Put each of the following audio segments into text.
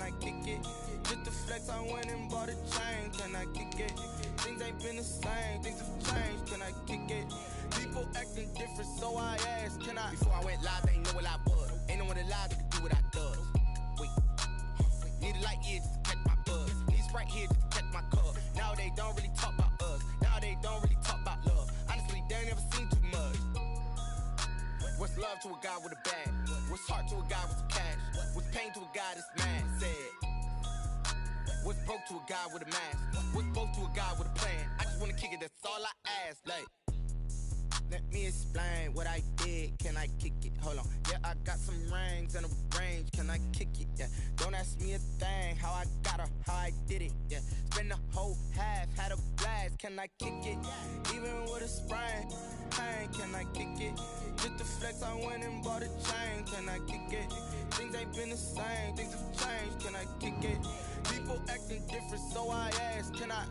I kick it? Just the flex, I went and bought a chain, can I kick it? Things ain't been the same, things have changed, can I kick it? People acting different, so I asked, can I? Before I went live, they know what I was. Ain't no one alive that can do what I does. Wait, need a light year just to catch my buzz. Need Sprite here just to catch my cup. Now they don't really talk about us. Now they don't really talk about love. Honestly, they ain't never seen too much. What's love to a guy with a bag? What's heart to a guy with some cash? What's pain to a guy that's mad? Said. What's broke to a guy with a mask? What's both to a guy with a plan? I just wanna kick it, that's all I ask. Like, let me explain what I did. Can I kick it? Hold on. Yeah, I got some rings and a range. Can I kick it? Yeah. Don't ask me a thing. How I got her, how I did it. Yeah. Spend the whole half, had a blast. Can I kick it? Even with a sprain. Pain, can I kick it? Just the flex, I went and bought a chain. Can I kick it? Things ain't been the same. Things have changed. Can I kick it? People acting different, so I asked, can I?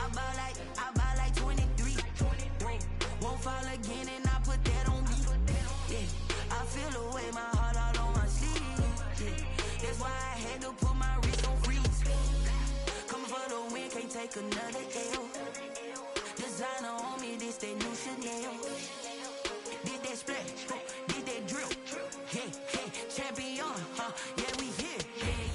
I buy like 23. Won't fall again and I put that on me. Yeah, I feel the way, my heart all on my sleeve. Yeah, that's why I had to put my wrist on freeze. Coming for the win, can't take another L. Designer on me, this that new Chanel. Did that splash, did that drill. Yeah, champion, yeah, we here.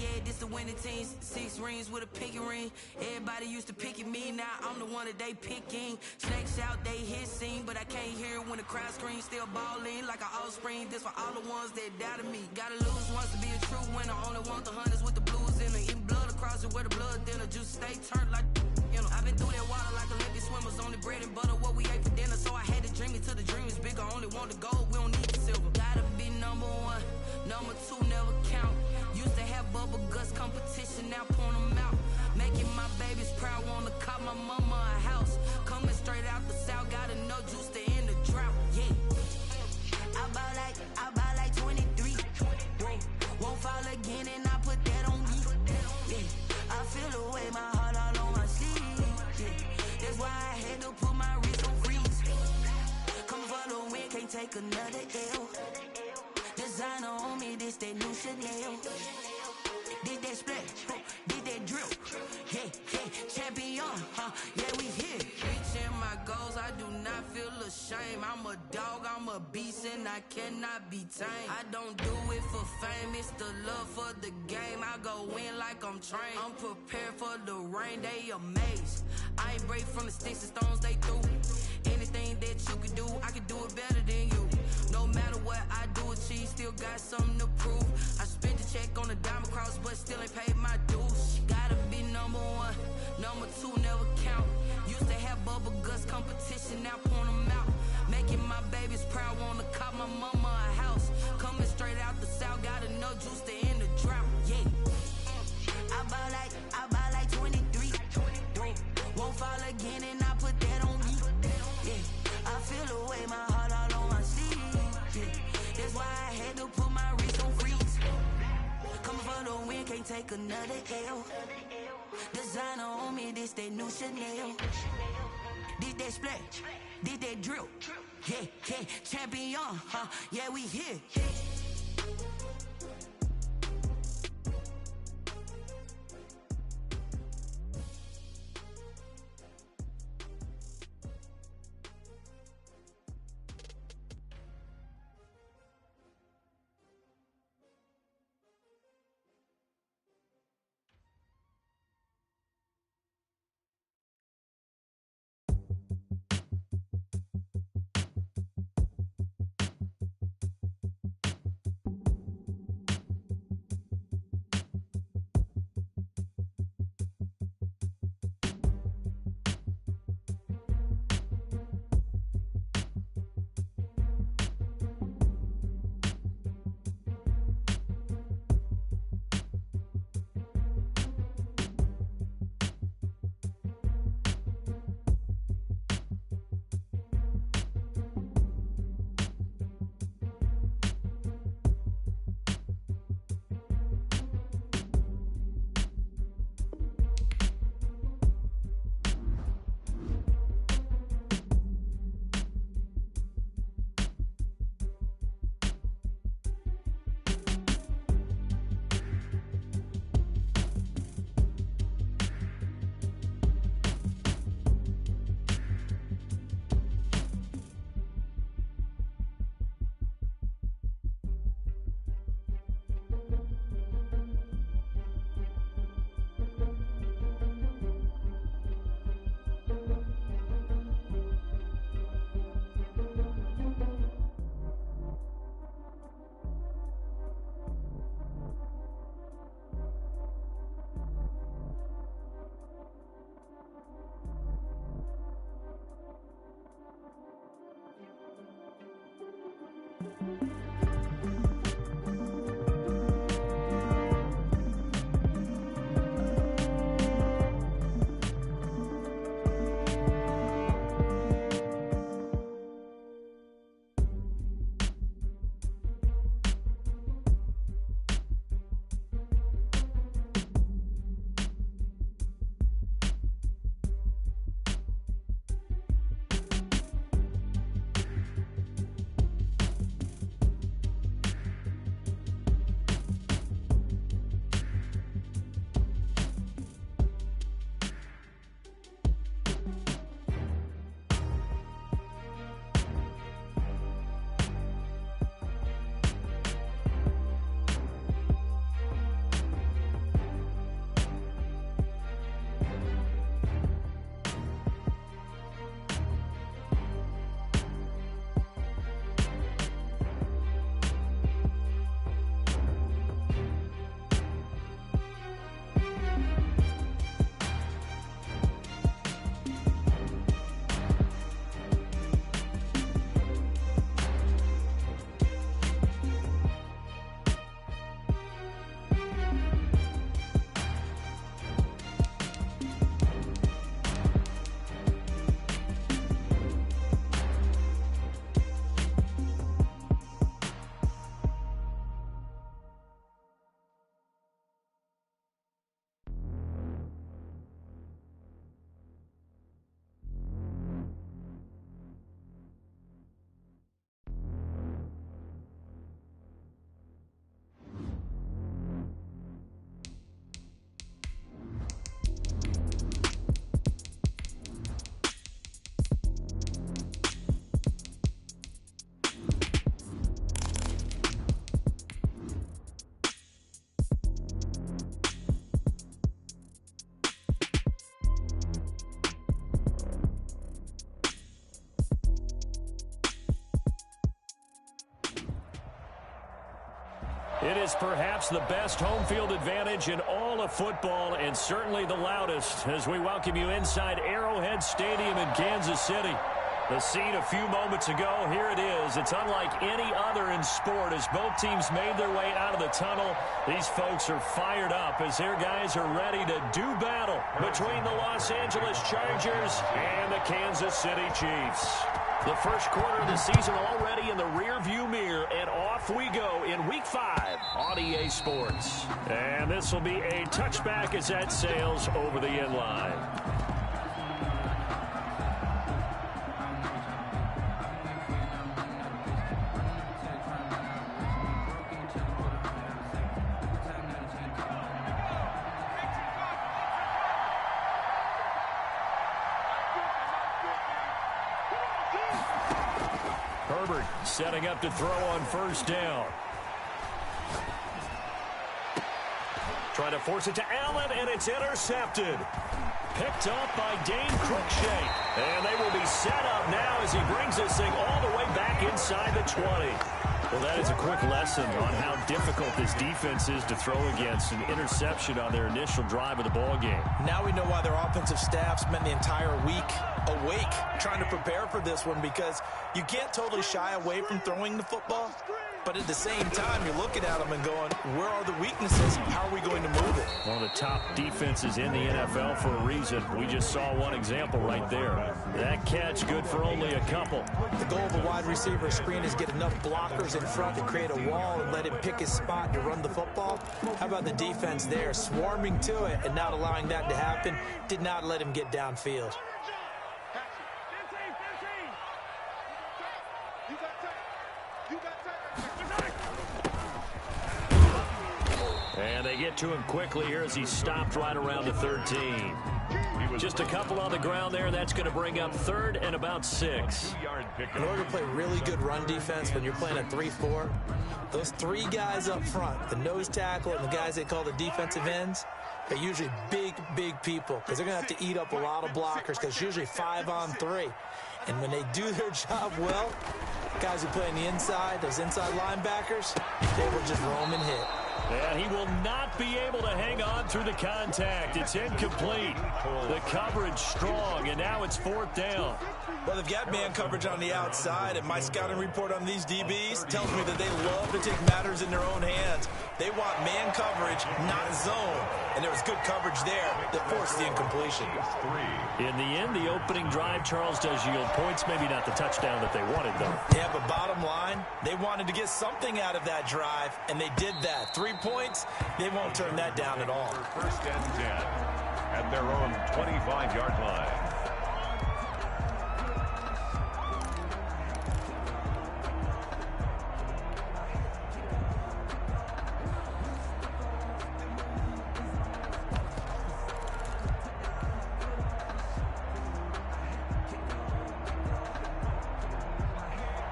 Yeah, this the winning team. 6 rings with a pinky ring. Everybody used to picking me, now I'm the one that they picking. Snakes out, they hissing, but I can't hear when the crowd screams. Still balling like an offspring. This for all the ones that doubted me. Gotta lose once to be a true winner. Only want the hunters with the blues in it. Eating blood across it where the blood dinner. Juice stay turned like, you know. I've been through that water like Olympic swimmers. Only bread and butter, what we ate for dinner. So I had to dream it till the dream is bigger. Only want the gold, we don't need the silver. Gotta be number 1, number 2 never count. Used to have bubble guts competition, now point them out. Making my babies proud, wanna cop my mama a house. Coming straight out the south, gotta know juice to end the drought. Yeah, I buy like 23. Won't fall again and I put that on me. Yeah, I feel the way, my heart all on my sleeve. Yeah, that's why I had to put my wrist on freeze. Coming for the win, can't take another L. Designer on me, this that new Chanel. Did that splash, did that drill. Yeah, champion, yeah, we here. Reaching my goals, I do not feel ashamed. I'm a dog, I'm a beast, and I cannot be tamed. I don't do it for fame, it's the love for the game. I go in like I'm trained. I'm prepared for the rain, they amazed. I ain't break from the sticks and stones they threw. Anything that you can do, I can do it better than you. No matter what I do, achieve, still got something to prove. I spent the check on the diamond cross, but still ain't paid my dues. Gotta be number 1, number 2 never count. Used to have bubble guts competition, now point them out. Making my babies proud, wanna cop my mama a house. Coming straight out the south, gotta know juice to end the drought. Yeah, I buy like 23. Won't fall again and I put that on me. Yeah, I feel the way, my heart all on my sleeve. Yeah, that's why I had to put my wrist on freeze. Coming for the win, can't take another L. Designer on me, this that new Chanel. Did that splash, did that drill. Yeah, champion, yeah, we here. is perhaps the best home field advantage in all of football and certainly the loudest as we welcome you inside Arrowhead Stadium in Kansas City. The scene a few moments ago, here it is. It's unlike any other in sport as both teams made their way out of the tunnel. These folks are fired up as their guys are ready to do battle between the Los Angeles Chargers and the Kansas City Chiefs. The first quarter of the season already in the rearview mirror, and off we go in Week 5 on EA Sports. And this will be a touchback as that sails over the end line. Herbert setting up to throw on first down. Trying to force it to Allen, and it's intercepted. Picked up by Dane Cruikshank. And they will be set up now as he brings this thing all the way back inside the 20. Well, that is a quick lesson on how difficult this defense is to throw against. An interception on their initial drive of the ball game. Now we know why their offensive staff spent the entire week awake trying to prepare for this one, because you can't totally shy away from throwing the football. But at the same time, you're looking at them and going, where are the weaknesses? How are we going to move it? One of the top defenses in the NFL for a reason. We just saw one example right there. That catch good for only a couple. The goal of a wide receiver screen is get enough blockers in front to create a wall and let him pick his spot to run the football. How about the defense there, swarming to it and not allowing that to happen? Did not let him get downfield. And they get to him quickly here as he stopped right around the 13. Just a couple on the ground there. That's going to bring up third and about 6. In order to play really good run defense when you're playing a 3-4, those three guys up front, the nose tackle and the guys they call the defensive ends, they're usually big people because they're going to have to eat up a lot of blockers because it's usually 5-on-3. And when they do their job well, guys who play on the inside, those inside linebackers, they will just roam and hit. And he will not be able to hang on through the contact. It's incomplete. The coverage strong, and now it's 4th down. Well, they've got man coverage on the outside, and my scouting report on these DBs tells me that they love to take matters in their own hands. They want man coverage, not zone. And there was good coverage there that forced the incompletion. In the end, the opening drive, Charles, does yield points. Maybe not the touchdown that they wanted, though. Yeah, but bottom line, they wanted to get something out of that drive, and they did that. 3 points, they won't turn that down at all. 1st and 10 at their own 25-yard line.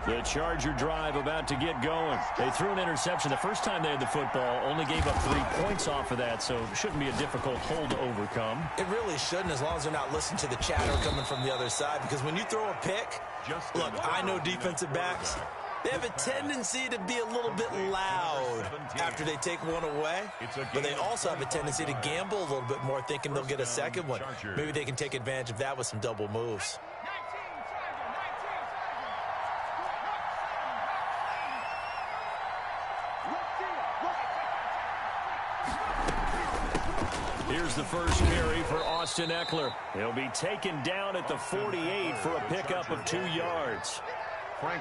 The Charger drive about to get going. They threw an interception the first time they had the football, only gave up 3 points off of that, so it shouldn't be a difficult hole to overcome. It really shouldn't, as long as they're not listening to the chatter coming from the other side, because when you throw a pick, look, I know defensive backs, they have a tendency to be a little bit loud after they take one away, but they also have a tendency to gamble a little bit more, thinking they'll get a second one. Maybe they can take advantage of that with some double moves. Here's the first carry for Austin Eckler. He'll be taken down at the 48 for a pickup of 2 yards.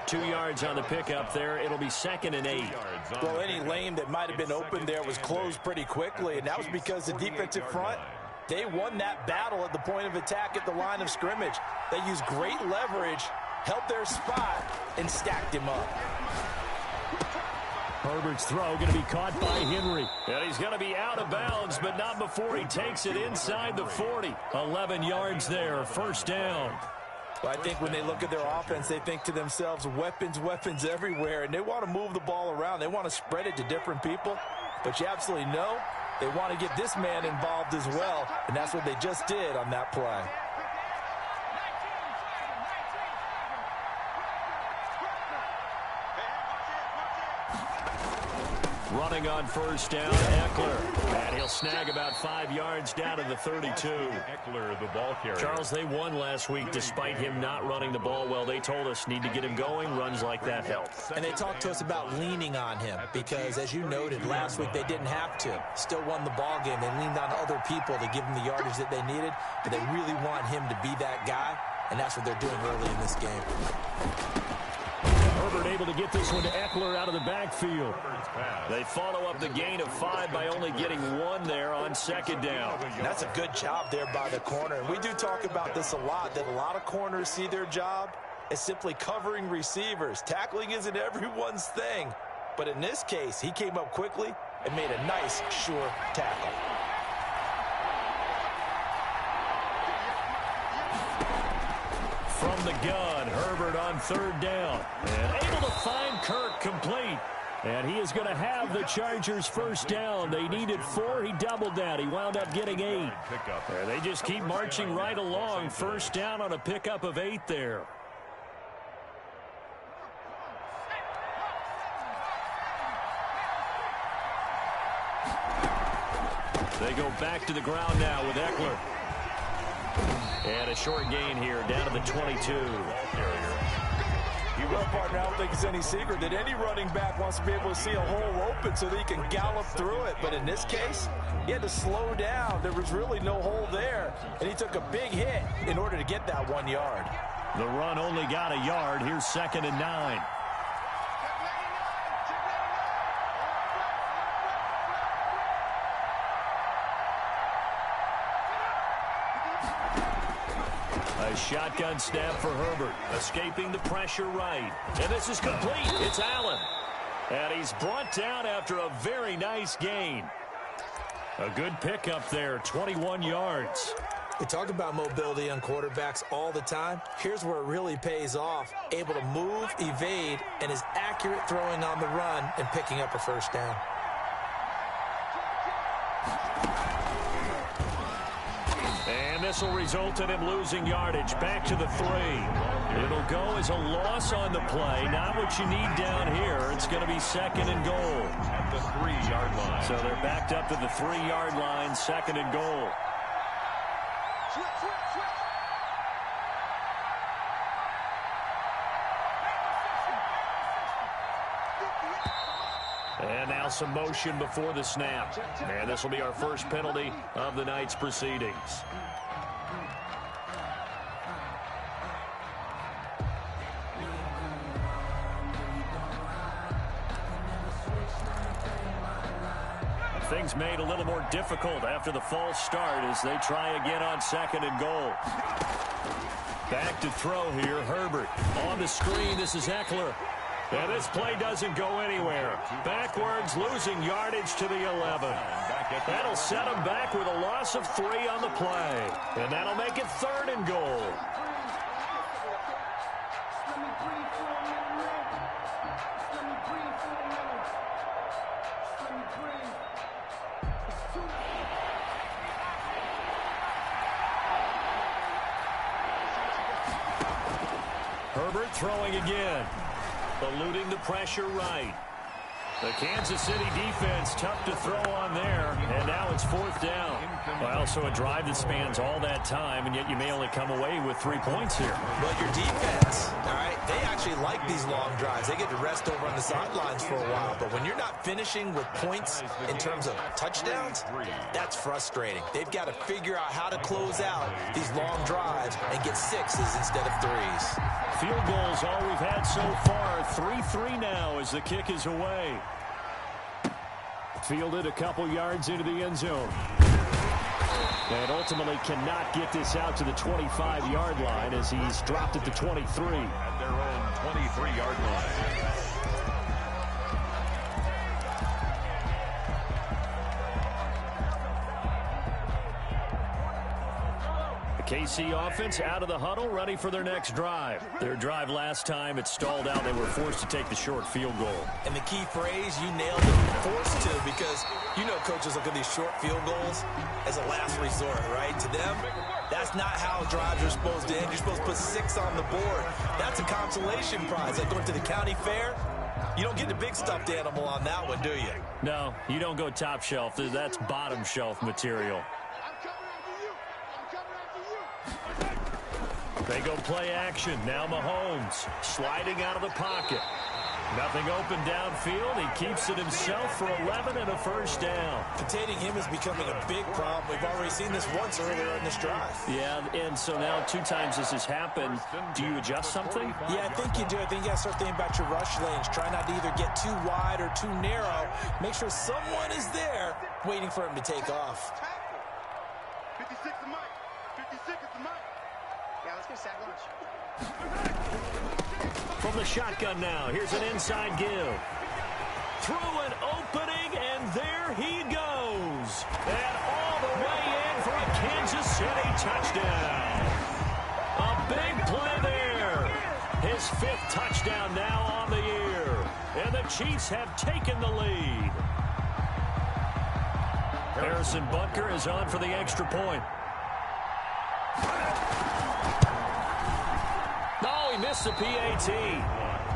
2 yards on the pickup there. It'll be 2nd and 8. Well, any lane that might have been open there was closed pretty quickly, and that was because the defensive front, they won that battle at the point of attack at the line of scrimmage. They used great leverage, held their spot, and stacked him up. Herbert's throw going to be caught by Henry. And he's going to be out of bounds, but not before he takes it inside the 40. 11 yards there, 1st down. Well, I think when they look at their offense, they think to themselves, weapons everywhere, and they want to move the ball around. They want to spread it to different people, but you absolutely know they want to get this man involved as well, and that's what they just did on that play. Running on first down, Eckler. And he'll snag about 5 yards down to the 32. Eckler, the ball carrier. Charles, they won last week despite him not running the ball well. They told us need to get him going. Runs like that help. And they talked to us about leaning on him because, as you noted, last week they didn't have to. Still won the ball game. They leaned on other people to give them the yardage that they needed, but they really want him to be that guy, and that's what they're doing early in this game. Herbert able to get this one to Eckler out of the backfield. They follow up the gain of 5 by only getting 1 there on second down. And that's a good job there by the corner. And we do talk about this a lot, that a lot of corners see their job as simply covering receivers. Tackling isn't everyone's thing. But in this case, he came up quickly and made a nice, sure tackle. From the gun, Herbert on third down. And able to find Kirk complete. And he is going to have the Chargers first down. They needed 4. He doubled that. He wound up getting 8. And they just keep marching right along. First down on a pickup of 8 there. They go back to the ground now with Eckler. And a short gain here down to the 22. Well, partner, I don't think it's any secret that any running back wants to be able to see a hole open so that he can gallop through it. But in this case, he had to slow down. There was really no hole there, and he took a big hit in order to get that 1 yard. The run only got a yard. Here's 2nd and 9. A shotgun snap for Herbert, escaping the pressure right. And this is complete. It's Allen. And he's brought down after a very nice gain. A good pickup there, 21 yards. We talk about mobility on quarterbacks all the time. Here's where it really pays off. Able to move, evade, and is accurate throwing on the run and picking up a first down. And this will result in him losing yardage. Back to the 3. It'll go as a loss on the play. Not what you need down here. It's going to be 2nd and goal. At the 3-yard line. So they're backed up to the 3-yard line, 2nd and goal. And now some motion before the snap. And this will be our first penalty of the night's proceedings. Things made a little more difficult after the false start as they try again on 2nd and goal. Back to throw here, Herbert. On the screen, this is Eckler. And this play doesn't go anywhere. Backwards, losing yardage to the 11. That'll set him back with a loss of 3 on the play. And that'll make it 3rd and goal. Herbert throwing again. Eluding the pressure right. The Kansas City defense tough to throw on there, and now it's 4th down. Well, so a drive that spans all that time, and yet you may only come away with 3 points here. Well, your defense, all right, they actually like these long drives. They get to rest over on the sidelines for a while, but when you're not finishing with points in terms of touchdowns, that's frustrating. They've got to figure out how to close out these long drives and get 6s instead of 3s. Field goals all we've had so far. 3-3 now as the kick is away. Fielded a couple yards into the end zone. And ultimately cannot get this out to the 25-yard line as he's dropped at the 23. At their own 23-yard line. KC offense out of the huddle, ready for their next drive. Their drive last time, it stalled out. They were forced to take the short field goal. And the key phrase, you nailed it, forced to, because you know coaches look at these short field goals as a last resort, right? To them, that's not how drives are supposed to end. You're supposed to put 6 on the board. That's a consolation prize. Like going to the county fair, You don't get the big stuffed animal on that one, do you? No, you don't go top shelf. That's bottom shelf material. They go play action. Now Mahomes sliding out of the pocket. Nothing open downfield. He keeps it himself for 11 and a first down. Containing him is becoming a big problem. We've already seen this once earlier in this drive. Yeah, and so now 2 times this has happened. Do you adjust something? Yeah, I think you do. I think you got to start thinking about your rush lanes. Try not to either get too wide or too narrow. Make sure someone is there waiting for him to take off. 56 is Mike. 56 is Mike. Yeah, let's get sack lunch. From the shotgun now, here's an inside give. Through an opening, and there he goes. And all the way in for a Kansas City touchdown. A big play there. His 5th touchdown now on the year. And the Chiefs have taken the lead. Harrison Butker is on for the extra point. He missed the PAT.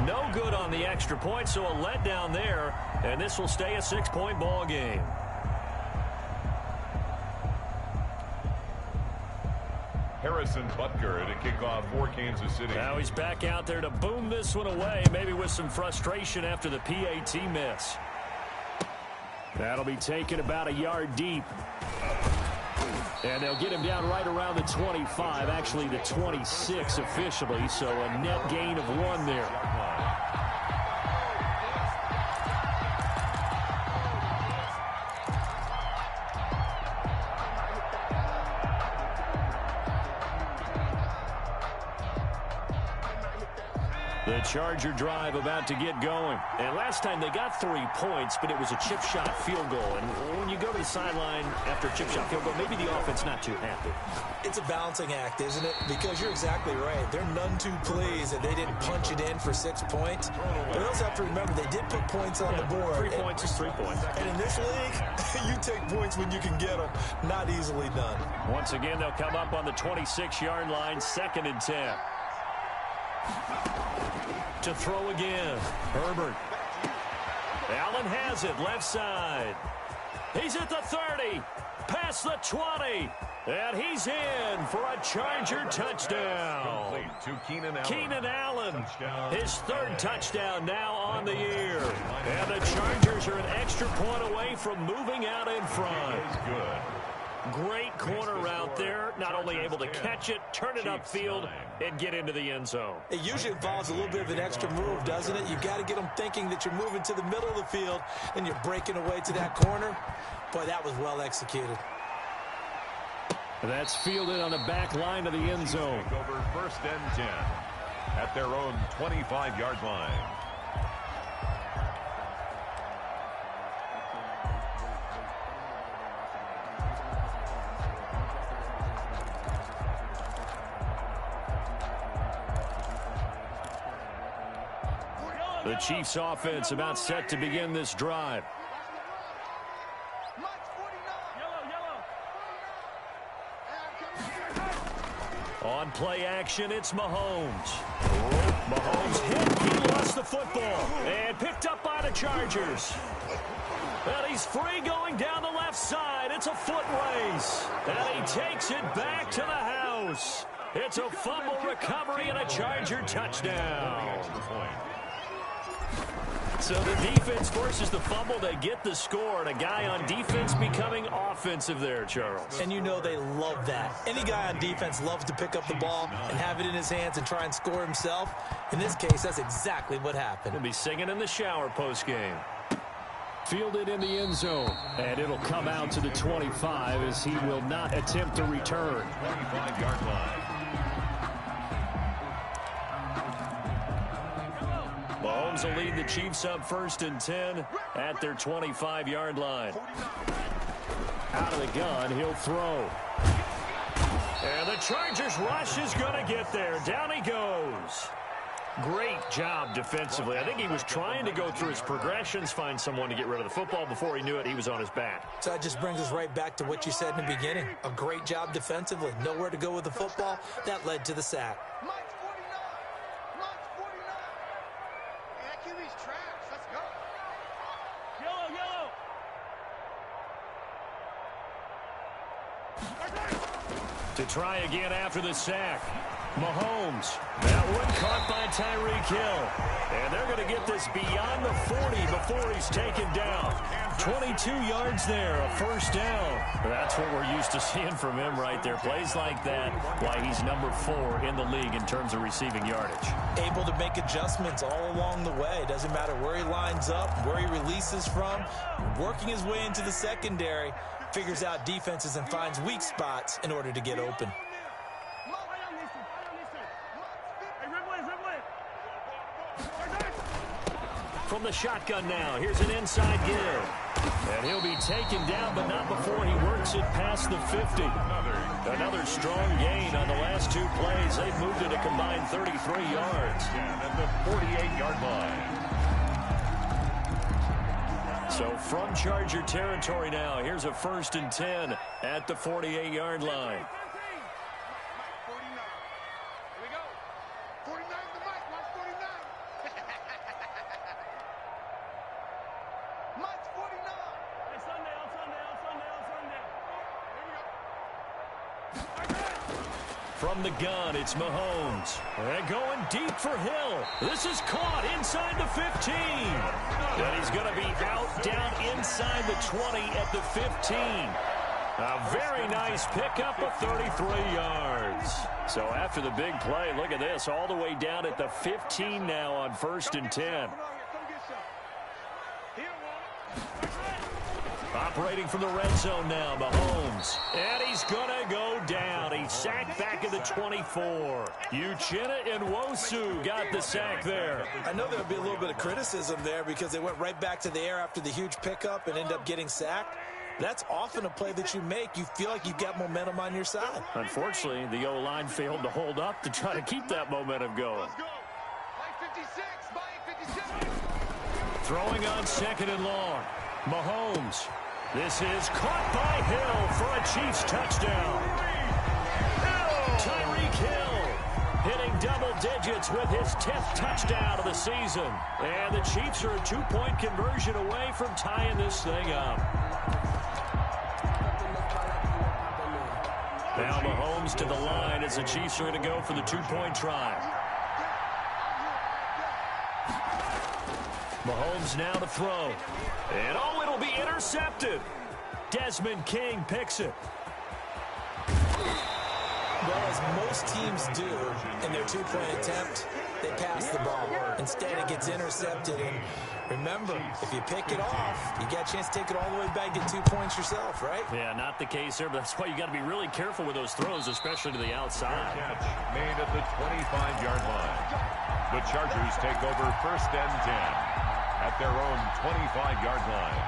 No good on the extra point, so a letdown there, and this will stay a 6-point ball game. Harrison Butker to kick off for Kansas City. Now he's back out there to boom this one away, maybe with some frustration after the PAT miss. That'll be taken about a yard deep. And they'll get him down right around the 25, actually the 26 officially, so a net gain of 1 there. The Charger drive about to get going. And last time they got 3 points, but it was a chip shot field goal. And when you go to the sideline after a chip shot field goal, maybe the offense not too happy. It's a balancing act, isn't it? Because you're exactly right. They're none too pleased that they didn't punch it in for 6 points. But we also have to remember they did put points on the board. 3 points is 3 points. And in this league, you take points when you can get them. Not easily done. Once again, they'll come up on the 26-yard line, 2nd and 10. To throw again. Herbert. Allen has it, left side. He's at the 30, past the 20, and he's in for a Charger touchdown. Complete to Keenan Allen. Keenan Allen, Touchdown. his 3rd touchdown now on the year. And the Chargers are an extra point away from moving out in front. Is good. Great corner route there. Not only able to catch it, turn it upfield, and get into the end zone. It usually involves a little bit of an extra move, doesn't it? You've got to get them thinking that you're moving to the middle of the field and you're breaking away to that corner. Boy, that was well executed. That's fielded on the back line of the end zone. Over 1st and 10 at their own 25-yard line. The Chiefs offense about set to begin this drive. On play action, it's Mahomes. Mahomes hit, he lost the football, and picked up by the Chargers. And he's free going down the left side. It's a foot race. And he takes it back to the house. It's a fumble recovery and a Charger touchdown. So the defense forces the fumble. They get the score, and a guy on defense becoming offensive there, Charles. And you know they love that. Any guy on defense loves to pick up the ball and have it in his hands and try and score himself. In this case, that's exactly what happened. He'll be singing in the shower postgame. Fielded in the end zone, and it'll come out to the 25 as he will not attempt to return. 25-yard line. Mahomes will lead the Chiefs up 1st and 10 at their 25-yard line. Out of the gun, he'll throw. And the Chargers rush is going to get there. Down he goes. Great job defensively. I think he was trying to go through his progressions, find someone to get rid of the football. Before he knew it, he was on his back. So that just brings us right back to what you said in the beginning. A great job defensively. Nowhere to go with the football. That led to the sack. QB's trash. Let's go. Yellow. To try again after the sack. Mahomes. That one caught by Tyreek Hill. And they're going to get this beyond the 40 before he's taken down. 22 yards there, a first down. That's what we're used to seeing from him right there. Plays like that, why he's number 4 in the league in terms of receiving yardage. Able to make adjustments all along the way. Doesn't matter where he lines up, where he releases from. Working his way into the secondary, figures out defenses and finds weak spots in order to get open. From the shotgun now, here's an inside give. And he'll be taken down, but not before he works it past the 50. Another strong gain on the last 2 plays. They've moved it a combined 33 yards. At the 48-yard line. So from Charger territory now, here's a 1st and 10 at the 48-yard line. From the gun, it's Mahomes. And going deep for Hill. This is caught inside the 15. And he's going to be out down inside the 20 at the 15. A very nice pickup of 33 yards. So after the big play, look at this, all the way down at the 15 now on 1st and 10. Operating from the red zone now, Mahomes. And he's going to go down. He's sacked back at the 24. Uchenna and Nwosu got the sack there. I know there'll be a little bit of criticism there because they went right back to the air after the huge pickup and end up getting sacked. That's often a play that you make. You feel like you've got momentum on your side. Unfortunately, the O-line failed to hold up to try to keep that momentum going. Let's go. Mike 56. Mike 56. Throwing on 2nd and long. Mahomes. This is caught by Hill for a Chiefs touchdown. Tyreek Hill hitting double digits with his 10th touchdown of the season. And the Chiefs are a 2-point conversion away from tying this thing up. Now Mahomes to the line as the Chiefs are going to go for the 2-point try. Mahomes now to throw. And oh, it'll be intercepted. Desmond King picks it. Well, as most teams do in their 2-point attempt, they pass the ball. Instead, it gets intercepted. And remember, if you pick it off, you got a chance to take it all the way back and get 2 points yourself, right? Yeah, not the case there, but that's why you got to be really careful with those throws, especially to the outside. Catch made at the 25-yard line. The Chargers take over 1st and 10 at their own 25-yard line.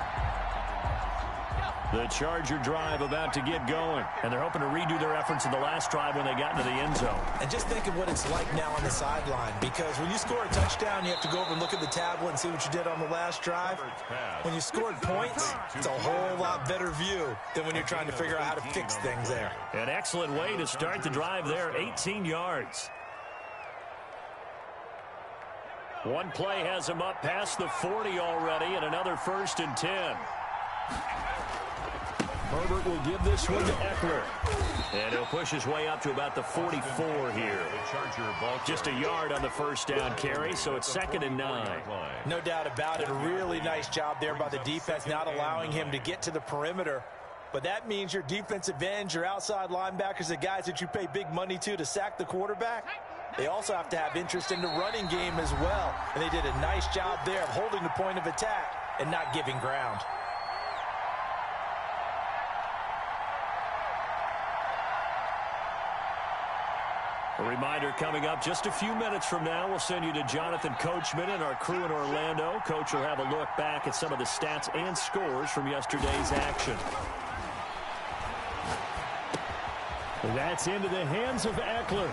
The Charger drive about to get going, and they're hoping to redo their efforts in the last drive when they got into the end zone. And just think of what it's like now on the sideline, because when you score a touchdown, you have to go over and look at the tablet and see what you did on the last drive. When you scored points, it's a whole lot better view than when you're trying to figure out how to fix things there. An excellent way to start the drive there, 18 yards. One play has him up past the 40 already, and another 1st and 10. Herbert will give this one to Eckler. And he'll push his way up to about the 44 here. Just a yard on the 1st down carry, so it's 2nd and 9. No doubt about it. A really nice job there by the defense, not allowing him to get to the perimeter. But that means your defensive ends, your outside linebackers, the guys that you pay big money to sack the quarterback, they also have to have interest in the running game as well. And they did a nice job there of holding the point of attack and not giving ground. A reminder coming up just a few minutes from now, we'll send you to Jonathan Coachman and our crew in Orlando. Coach will have a look back at some of the stats and scores from yesterday's action. That's into the hands of Eckler.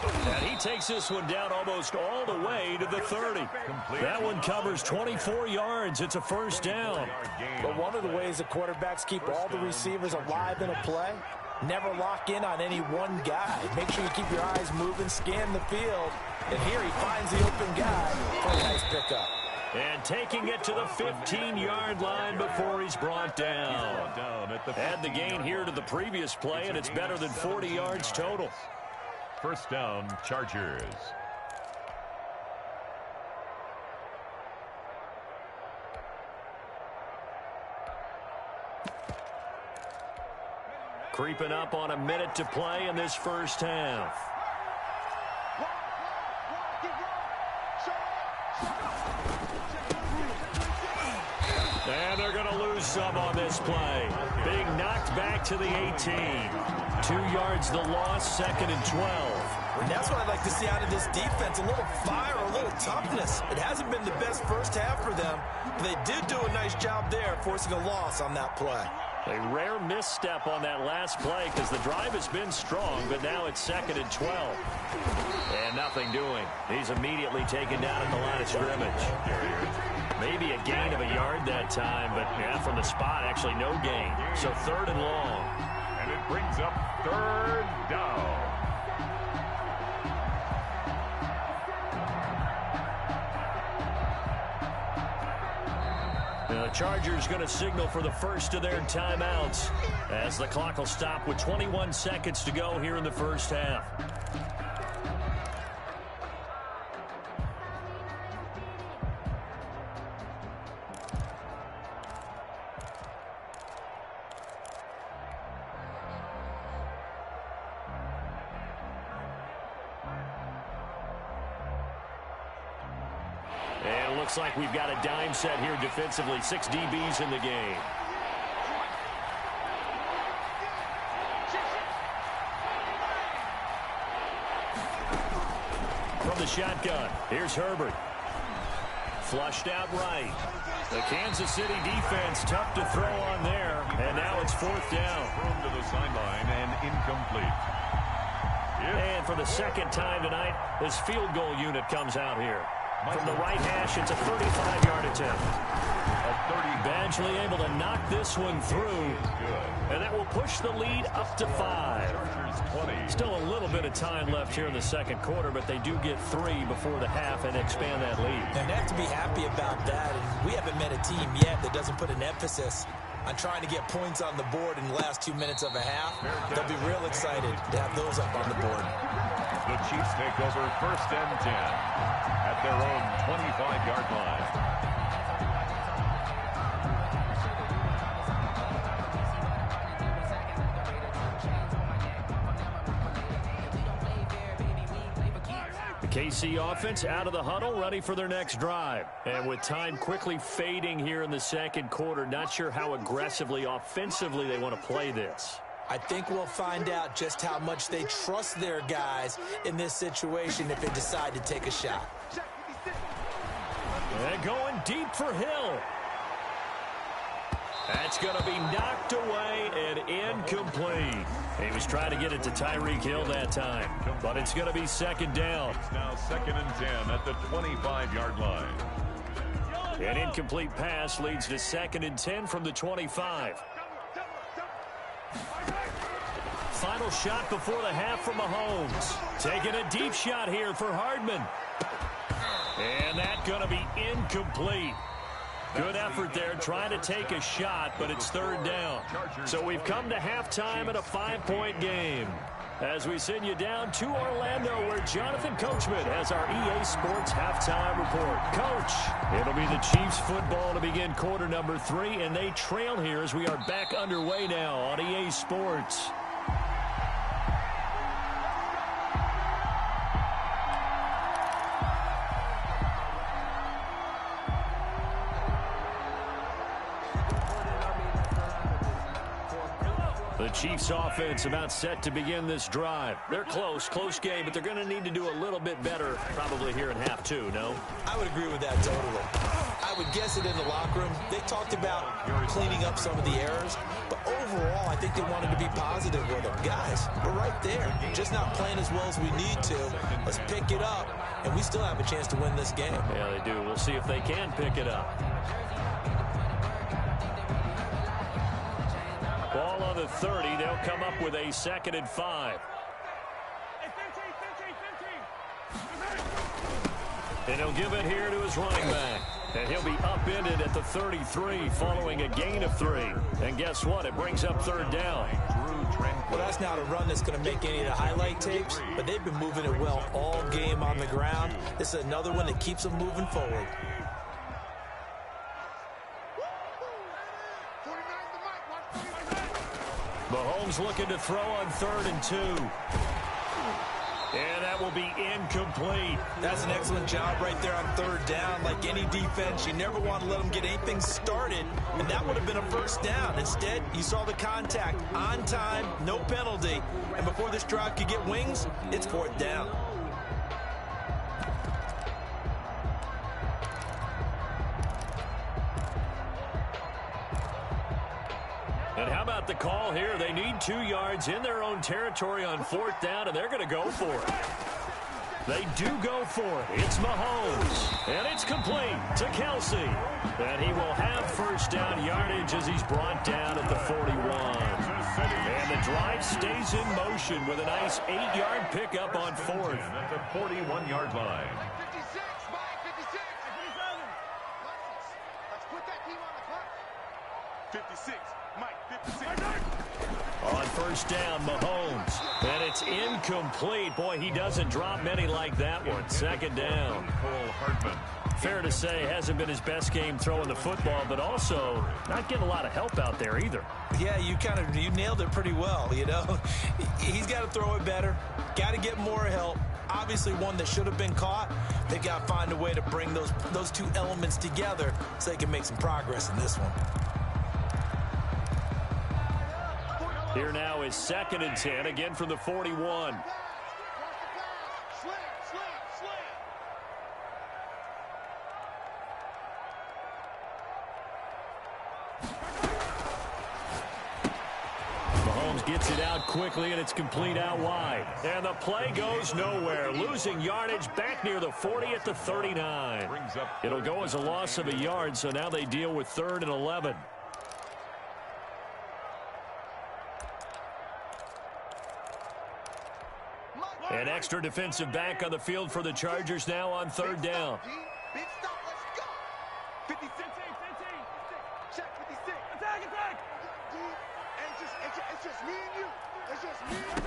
And he takes this one down almost all the way to the 30. That one covers 24 yards. It's a 1st down. But one of the ways the quarterbacks keep all the receivers alive in a play Never lock in on any one guy. Make sure you keep your eyes moving, scan the field. And here he finds the open guy for a nice pickup. And taking it to the 15-yard line before he's brought down. Add the gain here to the previous play, and it's better than 40 yards total. First down, Chargers. Creeping up on a minute to play in this first half. And they're going to lose some on this play. Being knocked back to the 18. 2 yards the loss, 2nd and 12. And that's what I'd like to see out of this defense. A little fire, a little toughness. It hasn't been the best first half for them, but they did do a nice job there, forcing a loss on that play. A rare misstep on that last play because the drive has been strong, but now it's 2nd and 12. And nothing doing. He's immediately taken down at the line of scrimmage. Maybe a gain of a yard that time, but yeah, from the spot, actually no gain. So 3rd and long. And it brings up 3rd down. The Chargers going to signal for the first of their timeouts as the clock will stop with 21 seconds to go here in the first half. And it looks like we've got a dime set here defensively. 6 DBs in the game. From the shotgun, here's Herbert. Flushed out right. The Kansas City defense tough to throw on there. And now it's 4th down. Thrown to the sideline and incomplete. And for the second time tonight, this field goal unit comes out here. From the right hash, it's a 35-yard attempt. Badgley able to knock this one through. And that will push the lead up to 5. Still a little bit of time left here in the second quarter, but they do get 3 before the half and expand that lead. And they have to be happy about that. And we haven't met a team yet that doesn't put an emphasis on trying to get points on the board in the last 2 minutes of a half. They'll be real excited to have those up on the board. The Chiefs take over 1st and 10 at their own 25-yard line. KC offense out of the huddle, ready for their next drive. And with time quickly fading here in the second quarter, not sure how aggressively, offensively they want to play this. I think we'll find out just how much they trust their guys in this situation if they decide to take a shot. And going deep for Hill. That's going to be knocked away and incomplete. He was trying to get it to Tyreek Hill that time, but it's going to be 2nd down. It's now 2nd and 10 at the 25-yard line. An incomplete pass leads to 2nd and 10 from the 25. Final shot before the half from Mahomes. Taking a deep shot here for Hardman. And that's going to be incomplete. Good effort there, trying to take a shot, but it's 3rd down. So we've come to halftime in a 5-point game. As we send you down to Orlando, where Jonathan Coachman has our EA Sports halftime report. Coach, it'll be the Chiefs football to begin quarter number 3, and they trail here as we are back underway now on EA Sports. The Chiefs offense about set to begin this drive. They're close game, but they're going to need to do a little bit better probably here in half 2, no? I would agree with that totally. I would guess it in the locker room. They talked about cleaning up some of the errors, but overall I think they wanted to be positive with them. Guys, we're right there. Just not playing as well as we need to. Let's pick it up, and we still have a chance to win this game. Yeah, they do. We'll see if they can pick it up. Ball on the the 30. They'll come up with a 2nd and 5. And he'll give it here to his running back. And he'll be upended at the 33 following a gain of 3. And guess what? It brings up 3rd down. Well, that's not a run that's going to make any of the highlight tapes, but they've been moving it well all game on the ground. This is another one that keeps them moving forward. Mahomes looking to throw on 3rd and 2. And that will be incomplete. That's an excellent job right there on 3rd down. Like any defense, you never want to let them get anything started, and that would have been a 1st down. Instead, you saw the contact on time, no penalty, and before this drive could get wings, it's 4th down. And how about the call here? They need 2 yards in their own territory on 4th down, and they're going to go for it. They do go for it. It's Mahomes, and it's complete to Kelsey. And he will have 1st down yardage as he's brought down at the 41. And the drive stays in motion with a nice 8-yard pickup on 4th. At the 41-yard line. 56, Mike, 56. 57. Let's put that team on the clock. 56. Mike, 56. On 1st down, Mahomes. And it's incomplete. Boy, he doesn't drop many like that one. 2nd down. Cole Hartman. Fair to say, hasn't been his best game throwing the football, but also not getting a lot of help out there either. Yeah, you nailed it pretty well, you know. He's got to throw it better. Got to get more help. Obviously one that should have been caught. They've got to find a way to bring those 2 elements together so they can make some progress in this one. Here now is 2nd and 10, again from the 41. Mahomes gets it out quickly, and it's complete out wide. And the play goes nowhere, losing yardage back near the 40 at the 39. It'll go as a loss of a yard, so now they deal with 3rd and 11. An extra defensive back on the field for the Chargers now on 3rd down. Big stop, let's go. 56. Check 56. Attack. It's just me and you. It's just me and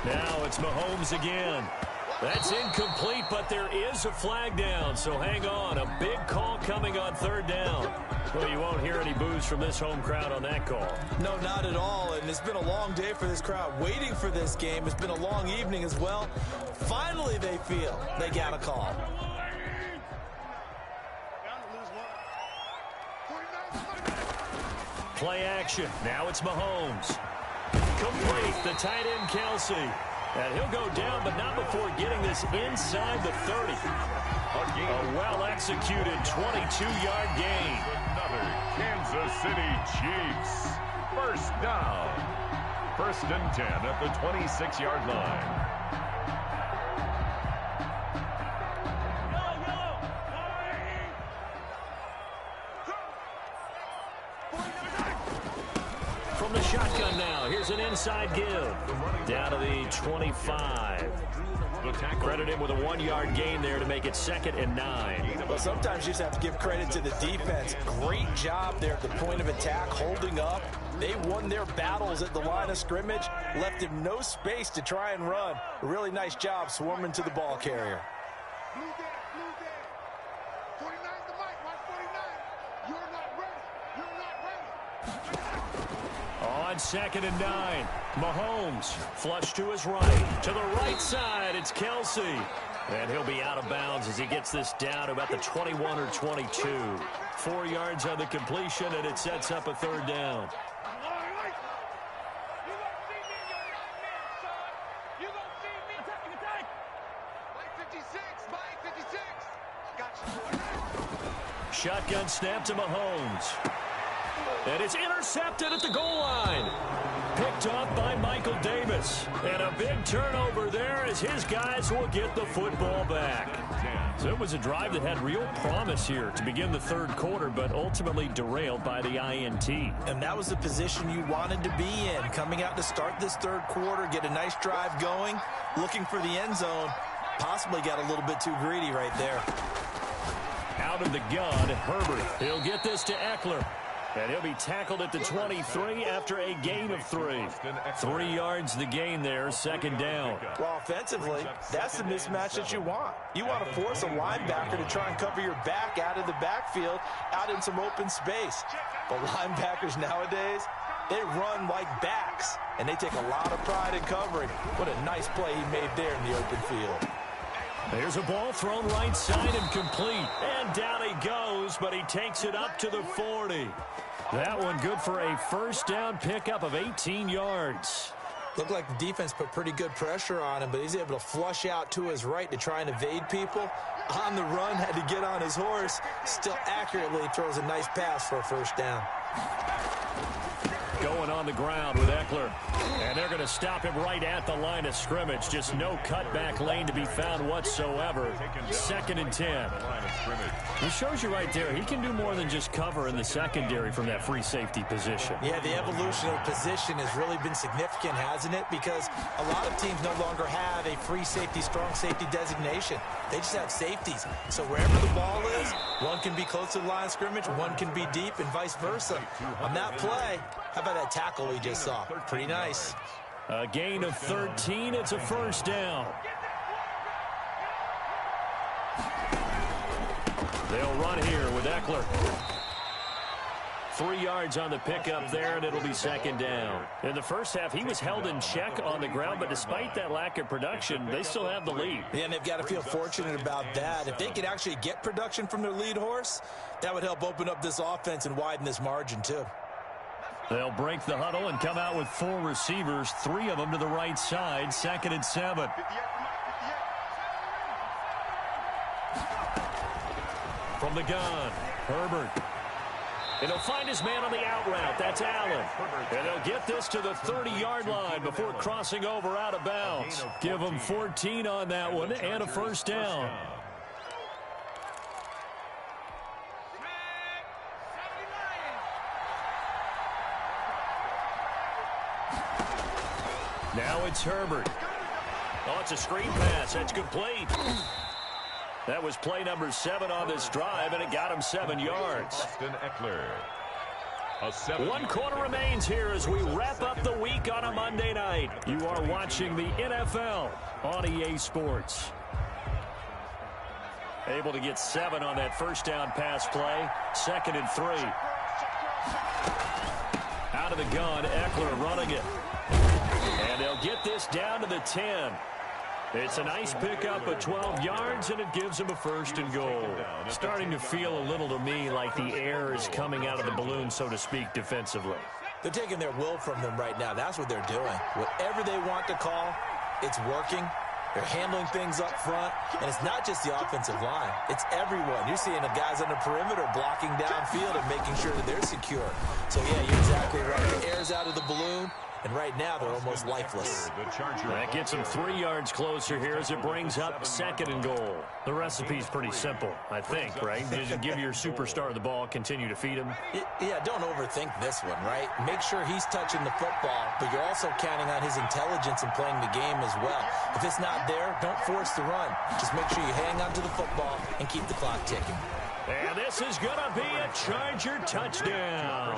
you. Now it's Mahomes again. That's incomplete, but there is a flag down, so hang on. A big call coming on 3rd down. Well, you won't hear any boos from this home crowd on that call. No, not at all, and it's been a long day for this crowd waiting for this game. It's been a long evening as well. Finally, they feel they got a call. Play action. Now it's Mahomes. Complete. The tight end, Kelsey. And he'll go down, but not before getting this inside the 30. A well-executed 22-yard gain. Another Kansas City Chiefs. 1st down. 1st and 10 at the 26-yard line. From the shotgun now, here's an inside give. Down to the 25. Credit him with a 1-yard gain there to make it 2nd and 9. Well, sometimes you just have to give credit to the defense. Great job there at the point of attack, holding up. They won their battles at the line of scrimmage, left him no space to try and run. A really nice job swarming to the ball carrier. Blue there. 49's the mic, 149. You're not ready. On 2nd and 9, Mahomes flush to his right. To the right side, it's Kelsey. And he'll be out of bounds as he gets this down to about the 21 or 22. 4 yards on the completion, and it sets up a 3rd down. Shotgun snap to Mahomes. And it's intercepted at the goal line. picked off by Michael Davis. And a big turnover there as his guys will get the football back. So it was a drive that had real promise here to begin the third quarter, but ultimately derailed by the INT. And that was the position you wanted to be in, coming out to start this third quarter, get a nice drive going, looking for the end zone. Possibly got a little bit too greedy right there. Out of the gun, Herbert. He'll get this to Eckler. And he'll be tackled at the 23 after a gain of 3. 3 yards the gain there, second down. Well, offensively, that's the mismatch that you want. You want to force a linebacker to try and cover your back out of the backfield, out in some open space. But linebackers nowadays, they run like backs, and they take a lot of pride in covering. What a nice play he made there in the open field. There's a ball thrown right side and complete. And down he goes, but he takes it up to the 40. That one good for a first down pickup of 18 yards. Looked like the defense put pretty good pressure on him, but he's able to flush out to his right to try and evade people. On the run, had to get on his horse. Still accurately throws a nice pass for a first down. Going on the ground with Eckler. And they're going to stop him right at the line of scrimmage. Just no cutback lane to be found whatsoever. Second and 10. He shows you right there, he can do more than just cover in the secondary from that free safety position. Yeah, the evolution of the position has really been significant, hasn't it? Because a lot of teams no longer have a free safety, strong safety designation. They just have safeties. So wherever the ball is, one can be close to the line of scrimmage, one can be deep, and vice versa. On that play, how about that tackle we just saw? Pretty nice. A gain of 13. It's a first down. They'll run here with Eckler. 3 yards on the pickup there, and it'll be second down. In the first half, he was held in check on the ground, but despite that lack of production, they still have the lead. Yeah, and they've got to feel fortunate about that. If they could actually get production from their lead horse, that would help open up this offense and widen this margin, too. They'll break the huddle and come out with 4 receivers, 3 of them to the right side, second and 7. From the gun, Herbert. And he'll find his man on the out route. That's Allen. And he'll get this to the 30-yard line before crossing over out of bounds. Give him 14 on that one and a first down. Now it's Herbert. Oh, it's a screen pass. That's complete. That was play number 7 on this drive, and it got him 7 yards. One quarter remains here as we wrap up the week on a Monday night. You are watching the NFL on EA Sports. Able to get 7 on that first down pass play. Second and 3. Out of the gun, Eckler running it. And they'll get this down to the 10. It's a nice pickup of 12 yards, and it gives them a first and goal. Starting to feel a little to me like the air is coming out of the balloon, so to speak, defensively. They're taking their will from them right now. That's what they're doing. Whatever they want to call, it's working. They're handling things up front, and it's not just the offensive line. It's everyone. You're seeing the guys on the perimeter blocking downfield and making sure that they're secure. So, yeah, you're exactly right. The air's out of the balloon. And right now, they're almost lifeless. That gets them 3 yards closer here as it brings up second and goal. The recipe's pretty simple, I think, right? Just give your superstar the ball, continue to feed him. Yeah, don't overthink this one, right? Make sure he's touching the football, but you're also counting on his intelligence in playing the game as well. If it's not there, don't force the run. Just make sure you hang on to the football and keep the clock ticking. And this is going to be a Charger touchdown.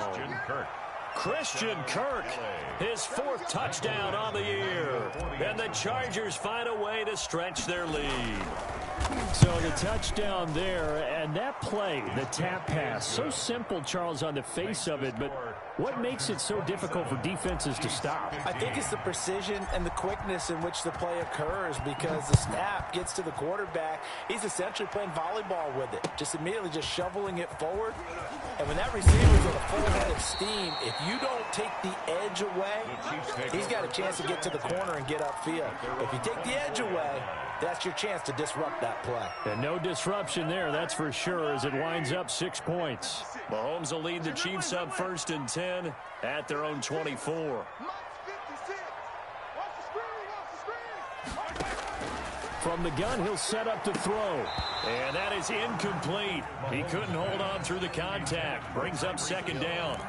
Christian Kirk, his 4th touchdown on the year. And the Chargers find a way to stretch their lead. So the touchdown there, and that play, the tap pass, so simple, Charles, on the face of it, but what makes it so difficult for defenses to stop? I think it's the precision and the quickness in which the play occurs, because the snap gets to the quarterback. He's essentially playing volleyball with it, just immediately just shoveling it forward. And when that receiver's at a full head of steam, if you don't take the edge away, he's got a chance to get to the corner and get upfield. If you take the edge away, that's your chance to disrupt that play. And no disruption there, that's for sure, as it winds up 6 points. Mahomes will lead the Chiefs up 1st and 10 at their own 24. From the gun, he'll set up to throw. And that is incomplete. He couldn't hold on through the contact. Brings up second down.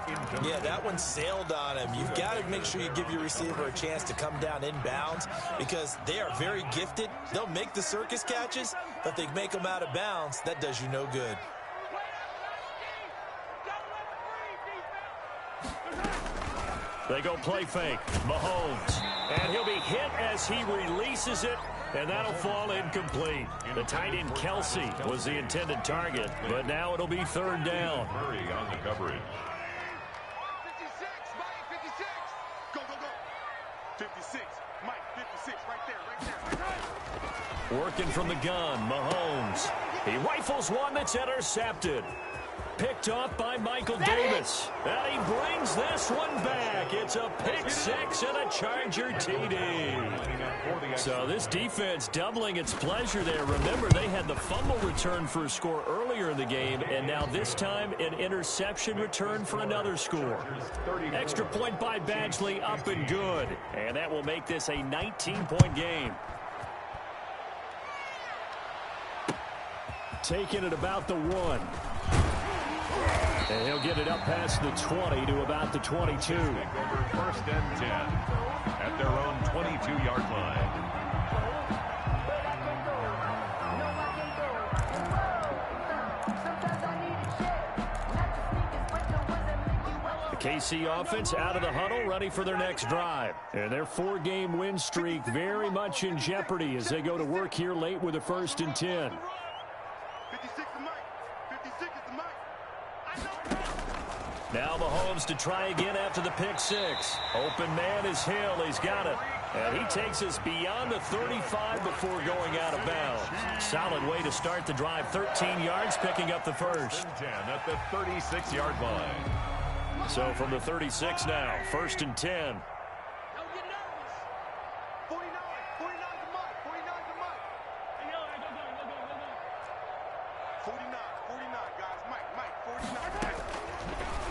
Yeah, that one sailed on him. You've got to make sure you give your receiver a chance to come down inbounds because they are very gifted. They'll make the circus catches, but they make them out of bounds. That does you no good. They go play fake. Mahomes. And he'll be hit as he releases it. And that'll fall incomplete. The tight end Kelsey was the intended target, but now it'll be third down. Murray on the coverage. 56, Mike, 56. Go, go, go. 56, Mike, 56, right there. Working from the gun, Mahomes. He rifles one that's intercepted. Picked off by Michael Davis. And he brings this one back. It's a pick six and a Charger TD. So this defense doubling its pleasure there. Remember, they had the fumble return for a score earlier in the game, and now this time an interception return for another score. Extra point by Badgley, up and good. And that will make this a 19-point game. Taking it about the 1. And he'll get it up past the 20 to about the 22. Take over first and 10 at their own 22-yard line. The KC offense out of the huddle, ready for their next drive. And their 4-game win streak very much in jeopardy as they go to work here late with a 1st and 10. 56 is Mike. 56 is the Mike. Now Mahomes to try again after the pick six. Open man is Hill. He's got it. And he takes us beyond the 35 before going out of bounds. Solid way to start the drive. 13 yards, picking up the first. 10 at the 36-yard line. So from the 36 now, 1st and 10. Don't get nervous. 49. 49 to Mike. 49 to Mike. Hey, yo, go, go, go, go, go, go. 49. 49, guys. Mike, 49.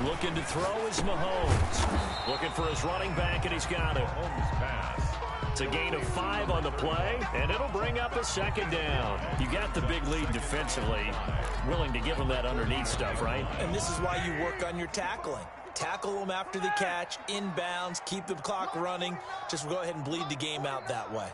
Looking to throw is Mahomes. Looking for his running back, and he's got it. Mahomes pass. It's a gain of 5 on the play, and it'll bring up a second down. You got the big lead defensively. Willing to give them that underneath stuff, right? And this is why you work on your tackling. Tackle them after the catch, inbounds, keep the clock running. Just go ahead and bleed the game out that way.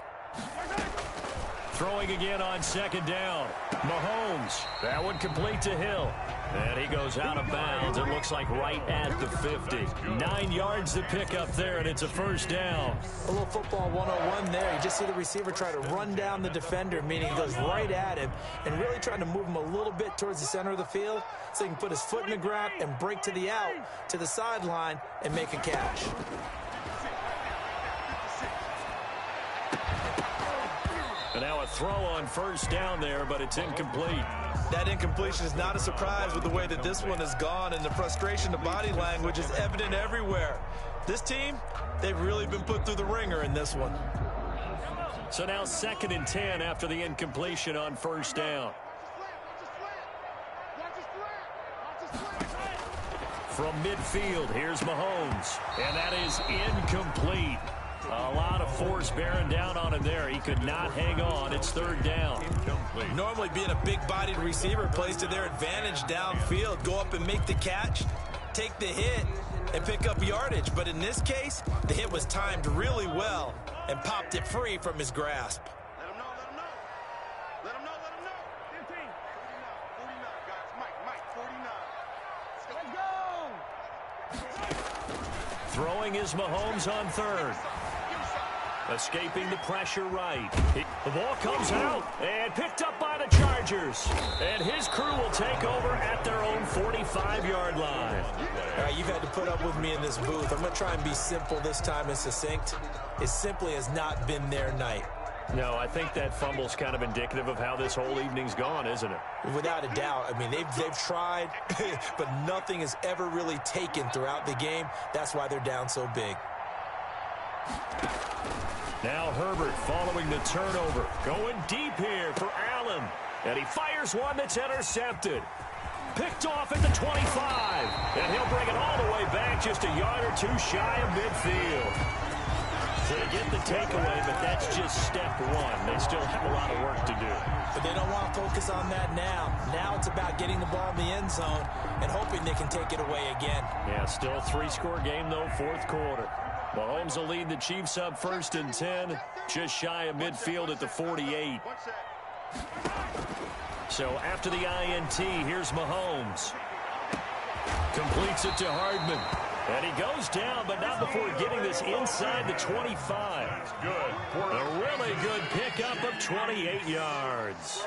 Throwing again on second down. Mahomes. That one complete to Hill. And he goes out of bounds. It looks like right at the 50. 9 yards to pick up there, and it's a 1st down. A little football 101 there. You just see the receiver try to run down the defender, meaning he goes right at him and really trying to move him a little bit towards the center of the field so he can put his foot in the ground and break to the out, to the sideline, and make a catch. And now a throw on 1st down there, but it's incomplete. That incompletion is not a surprise with the way that this one has gone, and the frustration of body language is evident everywhere. This team, they've really been put through the ringer in this one. So now 2nd and 10 after the incompletion on 1st down. From midfield, here's Mahomes. And that is incomplete. A lot of force bearing down on him there. He could not hang on. It's 3rd down. Incomplete. Normally being a big-bodied receiver plays to their advantage downfield. Go up and make the catch, take the hit, and pick up yardage. But in this case, the hit was timed really well and popped it free from his grasp. Let him know, let him know. Let him know, let him know. 15. 49, guys. Mike, 49. Let's go. Throwing is Mahomes on 3rd. Escaping the pressure right. The ball comes out and picked up by the Chargers. And his crew will take over at their own 45-yard line. All right, you've had to put up with me in this booth. I'm going to try and be simple this time and succinct. It simply has not been their night. No, I think that fumble's kind of indicative of how this whole evening's gone, isn't it? Without a doubt. I mean, they've tried, but nothing has ever really taken throughout the game. That's why they're down so big. Now Herbert following the turnover. Going deep here for Allen. And he fires one that's intercepted. Picked off at the 25. And he'll bring it all the way back just a yard or two shy of midfield. So they get the takeaway, but that's just step one. They still have a lot of work to do. But they don't want to focus on that now. Now it's about getting the ball in the end zone and hoping they can take it away again. Yeah, still a 3-score game, though, fourth quarter. Mahomes will lead the Chiefs up 1st and 10, just shy of midfield at the 48. So after the INT, here's Mahomes. Completes it to Hardman. And he goes down, but not before getting this inside the 25. Good. A really good pickup of 28 yards.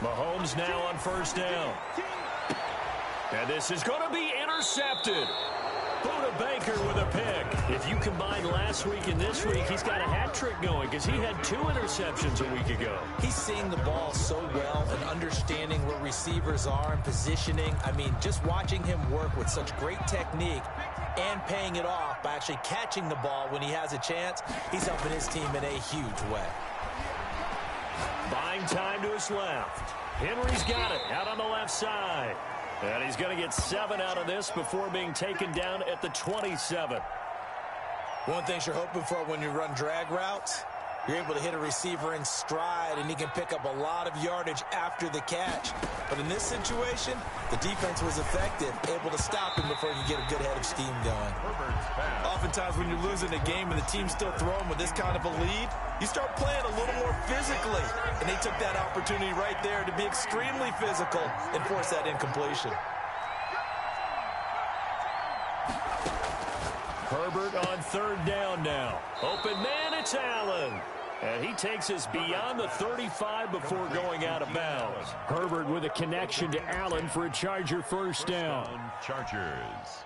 Mahomes now on 1st down. And this is going to be intercepted. Buda Baker with a pick. If you combine last week and this week, he's got a hat trick going because he had 2 interceptions a week ago. He's seeing the ball so well and understanding where receivers are and positioning. I mean, just watching him work with such great technique and paying it off by actually catching the ball when he has a chance, he's helping his team in a huge way. Buying time to his left. Henry's got it out on the left side. And he's going to get 7 out of this before being taken down at the 27. One thing you're hoping for when you run drag routes, you're able to hit a receiver in stride, and he can pick up a lot of yardage after the catch. But in this situation, the defense was effective, able to stop him before you get a good head of steam going. Oftentimes when you're losing a game and the team's still throwing with this kind of a lead, you start playing a little more physically. And they took that opportunity right there to be extremely physical and force that incompletion. Herbert on 3rd down now. Open man, it's Allen. And he takes us beyond the 35 before going out of bounds. Herbert with a connection to Allen for a Charger 1st down. Chargers.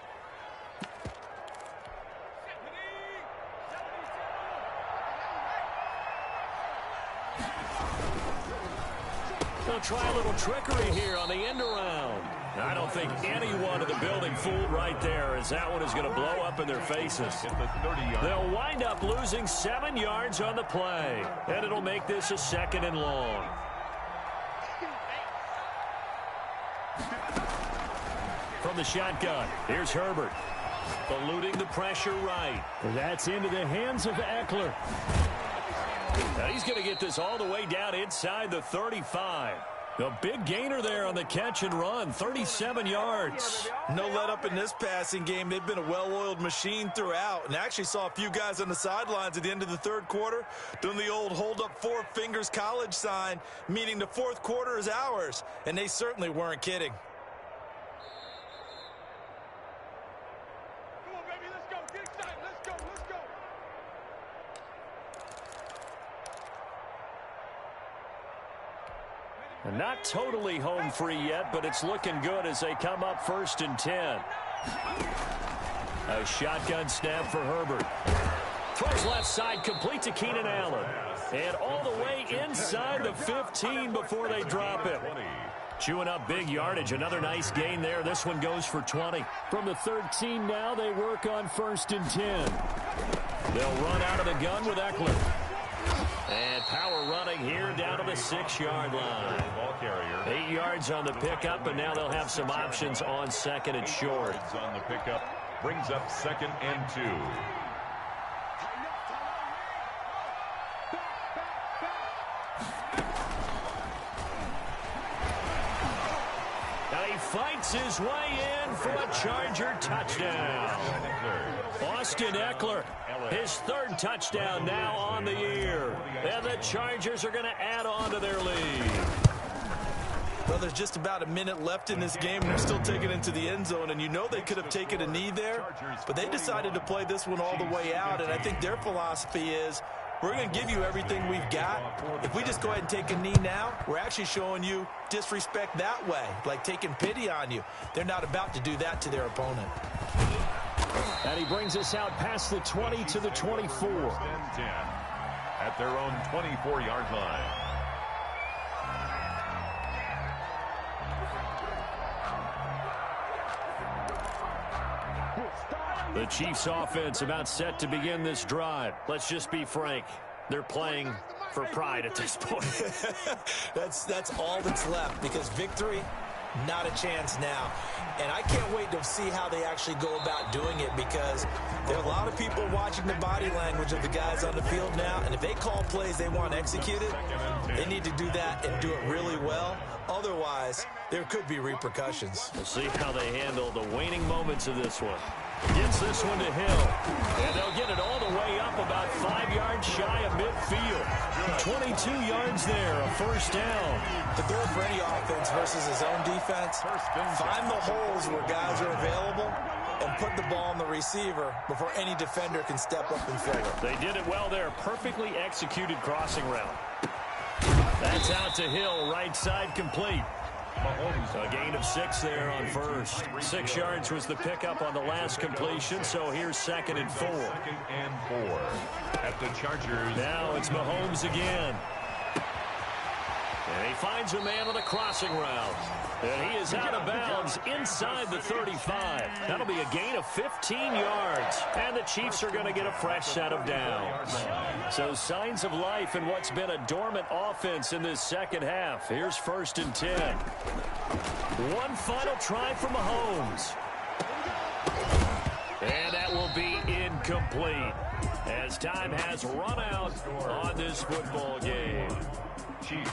They'll try a little trickery here on the end around. I don't think anyone in the building fooled right there, as that one is going to blow up in their faces. They'll wind up losing 7 yards on the play, and it'll make this a 2nd and long. From the shotgun, here's Herbert. Eluding the pressure right. That's into the hands of Eckler. Now he's going to get this all the way down inside the 35. A big gainer there on the catch and run, 37 yards. No let up in this passing game. They've been a well-oiled machine throughout, and actually saw a few guys on the sidelines at the end of the 3rd quarter doing the old hold up 4 fingers college sign, meaning the 4th quarter is ours, and they certainly weren't kidding. Come on, baby, let's go. Get excited. Let's go. Let's go. Not totally home free yet, but it's looking good as they come up 1st and 10. A shotgun snap for Herbert. Throws left side, complete to Keenan Allen. And all the way inside the 15 before they drop it. Chewing up big yardage. Another nice gain there. This one goes for 20. From the 13 now, they work on 1st and 10. They'll run out of the gun with Eckler. And power running here down to the 6-yard line. Ball carrier. 8 yards on the pickup, and now they'll have some options on 2nd and short. On the pickup brings up 2nd and 2. Now he fights his way in for a Charger touchdown. Austin Eckler, his 3rd touchdown now on the year. And the Chargers are going to add on to their lead. Well, there's just about a minute left in this game, and they're still taking it into the end zone, and you know they could have taken a knee there, but they decided to play this one all the way out, and I think their philosophy is, we're going to give you everything we've got. If we just go ahead and take a knee now, we're actually showing you disrespect that way, like taking pity on you. They're not about to do that to their opponent. And he brings us out past the 20 to the 24. 10 at their own 24-yard line. The Chiefs offense about set to begin this drive. Let's just be frank. They're playing for pride at this point. That's all that's left, because victory Not a chance now. And I can't wait to see how they actually go about doing it, because there are a lot of people watching the body language of the guys on the field now, and if they call plays they want executed, they need to do that and do it really well. Otherwise, there could be repercussions. We'll see how they handle the waning moments of this one. Gets this one to Hill. And they'll get it all the way up about 5 yards shy of midfield. 22 yards there, a first down. The goal for any offense versus his own defense, find the holes where guys are available and put the ball on the receiver before any defender can step up and fill it. They did it well there. Perfectly executed crossing route. That's out to Hill, right side complete. A gain of 6 there on first. 6 yards was the pickup on the last completion, so here's 2nd and 4. 2nd and 4 at the Chargers. Now it's Mahomes again. And he finds a man on a crossing route. And he is out of bounds inside the 35. That'll be a gain of 15 yards. And the Chiefs are going to get a fresh set of downs. So signs of life in what's been a dormant offense in this second half. Here's 1st and 10. One final try for Mahomes. And that will be incomplete, as time has run out on this football game. Chiefs.